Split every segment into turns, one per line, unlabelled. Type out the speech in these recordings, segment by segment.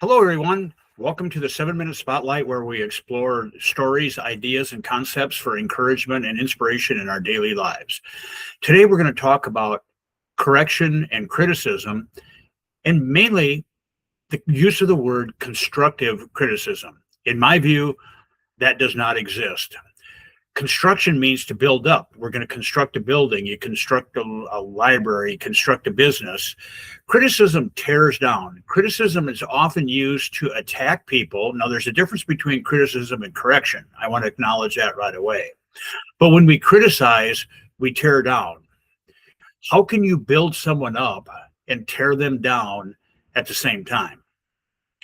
Hello, everyone. Welcome to the 7 Minute Spotlight, where we explore stories, ideas, and concepts for encouragement and inspiration in our daily lives. Today, we're going to talk about correction and criticism, and mainly the use of the word constructive criticism. In my view, that does not exist. Construction means to build up. We're going to construct a building, you construct a library, construct a business. Criticism tears down. Criticism is often used to attack people. Now, there's a difference between criticism and correction. I want to acknowledge that right away. But when we criticize, we tear down. How can you build someone up and tear them down at the same time?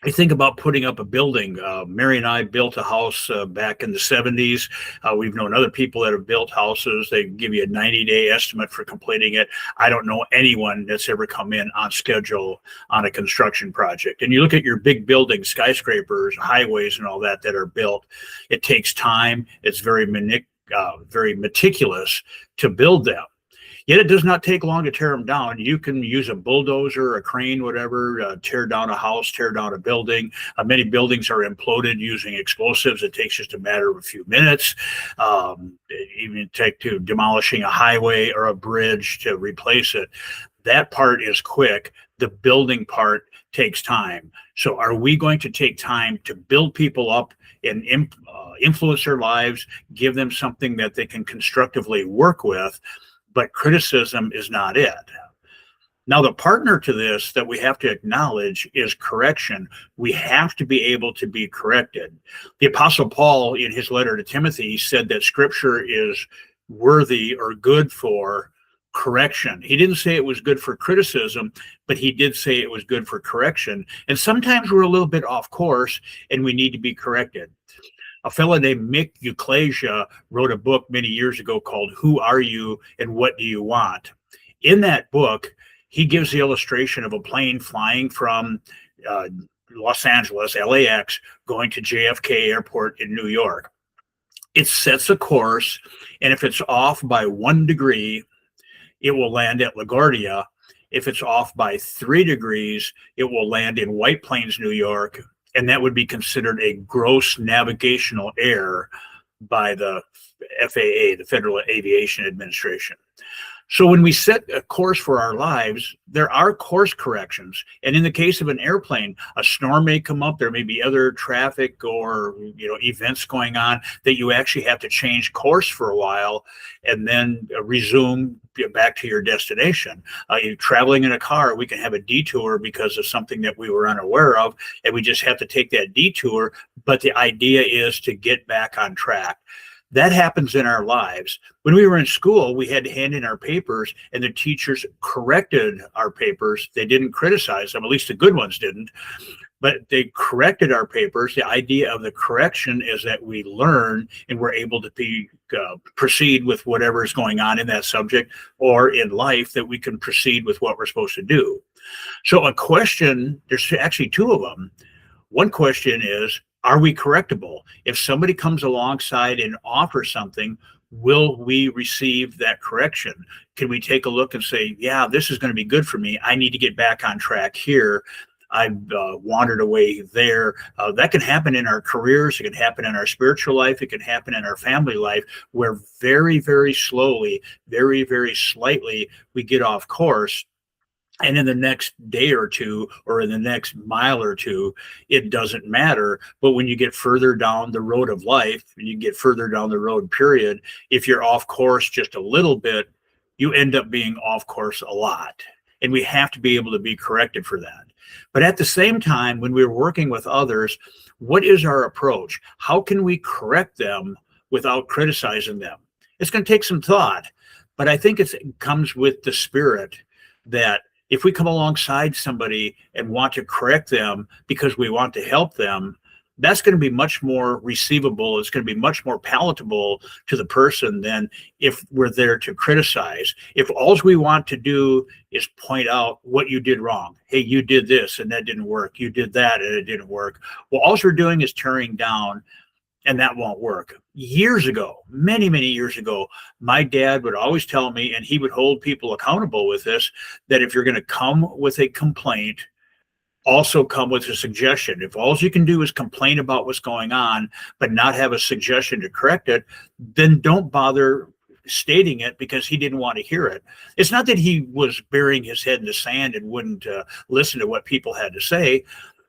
I think about putting up a building. Mary and I built a house back in the 70s. We've known other people that have built houses. They give you a 90-day estimate for completing it. I don't know anyone that's ever come in on schedule on a construction project. And you look at your big buildings, skyscrapers, highways, and all that are built. It takes time. It's very meticulous to build them. Yet it does not take long to tear them down. You can use a bulldozer, a crane, whatever, tear down a house, tear down a building. Many buildings are imploded using explosives. It takes just a matter of a few minutes. Even take to demolishing a highway or a bridge to replace it. That part is quick. The building part takes time. So are we going to take time to build people up and influence their lives, give them something that they can constructively work with? But criticism is not it. Now, the partner to this that we have to acknowledge is correction. We have to be able to be corrected. The Apostle Paul, in his letter to Timothy, said that Scripture is worthy or good for correction. He didn't say it was good for criticism, but he did say it was good for correction. And sometimes we're a little bit off course and we need to be corrected. A fellow named Mick Euclasia wrote a book many years ago called Who Are You and What Do You Want? In that book, he gives the illustration of a plane flying from Los Angeles, LAX, going to JFK Airport in New York. It sets a course, and if it's off by 1 degree, it will land at LaGuardia. If it's off by 3 degrees, it will land in White Plains, New York. And that would be considered a gross navigational error by the FAA, the Federal Aviation Administration. So when we set a course for our lives, there are course corrections. And in the case of an airplane, a storm may come up. There may be other traffic or events going on that you actually have to change course for a while and then resume back to your destination. You're traveling in a car, we can have a detour because of something that we were unaware of, and we just have to take that detour. But the idea is to get back on track. That happens in our lives. When we were in school, we had to hand in our papers, and the teachers corrected our papers. They didn't criticize them, at least the good ones didn't, but they corrected our papers. The idea of the correction is that we learn and we're able to proceed with whatever is going on in that subject or in life, that we can proceed with what we're supposed to do. So a question, there's actually 2 of them. One question is, are we correctable? If somebody comes alongside and offers something, will we receive that correction? Can we take a look and say, yeah, this is going to be good for me. I need to get back on track here. I've wandered away there. That can happen in our careers. It can happen in our spiritual life. It can happen in our family life, where very, very slowly, very, very slightly, we get off course. And in the next day or two, or in the next mile or two, it doesn't matter. But when you get further down the road of life, and you get further down the road, period, if you're off course just a little bit, you end up being off course a lot. And we have to be able to be corrected for that. But at the same time, when we're working with others, what is our approach? How can we correct them without criticizing them? It's going to take some thought, but I think it comes with the spirit that if we come alongside somebody and want to correct them because we want to help them, that's going to be much more receivable. It's going to be much more palatable to the person than if we're there to criticize. If all we want to do is point out what you did wrong. Hey, you did this and that didn't work. You did that and it didn't work. Well, all we're doing is tearing down, and that won't work. Years ago, many, many years ago, my dad would always tell me, and he would hold people accountable with this, that if you're going to come with a complaint, also come with a suggestion. If all you can do is complain about what's going on, but not have a suggestion to correct it, then don't bother stating it because he didn't want to hear it. It's not that he was burying his head in the sand and wouldn't listen to what people had to say.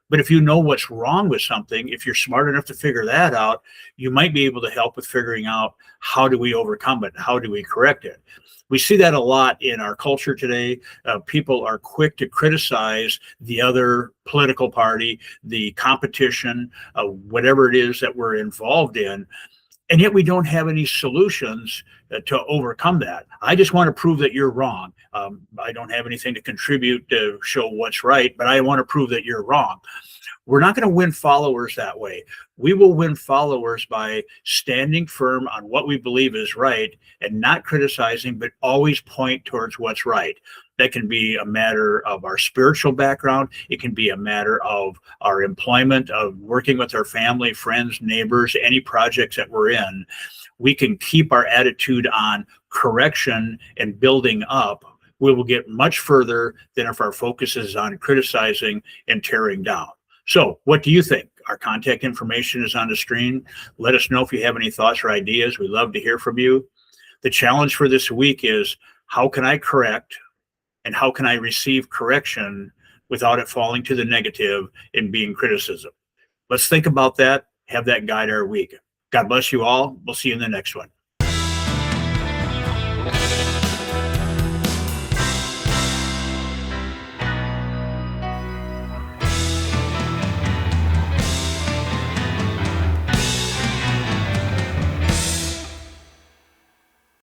But if you know what's wrong with something, if you're smart enough to figure that out, you might be able to help with figuring out how do we overcome it? How do we correct it? We see that a lot in our culture today. People are quick to criticize the other political party, the competition, whatever it is that we're involved in. And yet we don't have any solutions to overcome that. I just want to prove that you're wrong. I don't have anything to contribute to show what's right, but I want to prove that you're wrong. We're not going to win followers that way. We will win followers by standing firm on what we believe is right and not criticizing, but always point towards what's right. That can be a matter of our spiritual background. It can be a matter of our employment, of working with our family, friends, neighbors, any projects that we're in. We can keep our attitude on correction and building up. We will get much further than if our focus is on criticizing and tearing down. So what do you think? Our contact information is on the screen. Let us know if you have any thoughts or ideas. We'd love to hear from you. The challenge for this week is, how can I correct and how can I receive correction without it falling to the negative and being criticism? Let's think about that. Have that guide our week. God bless you all. We'll see you in the next one.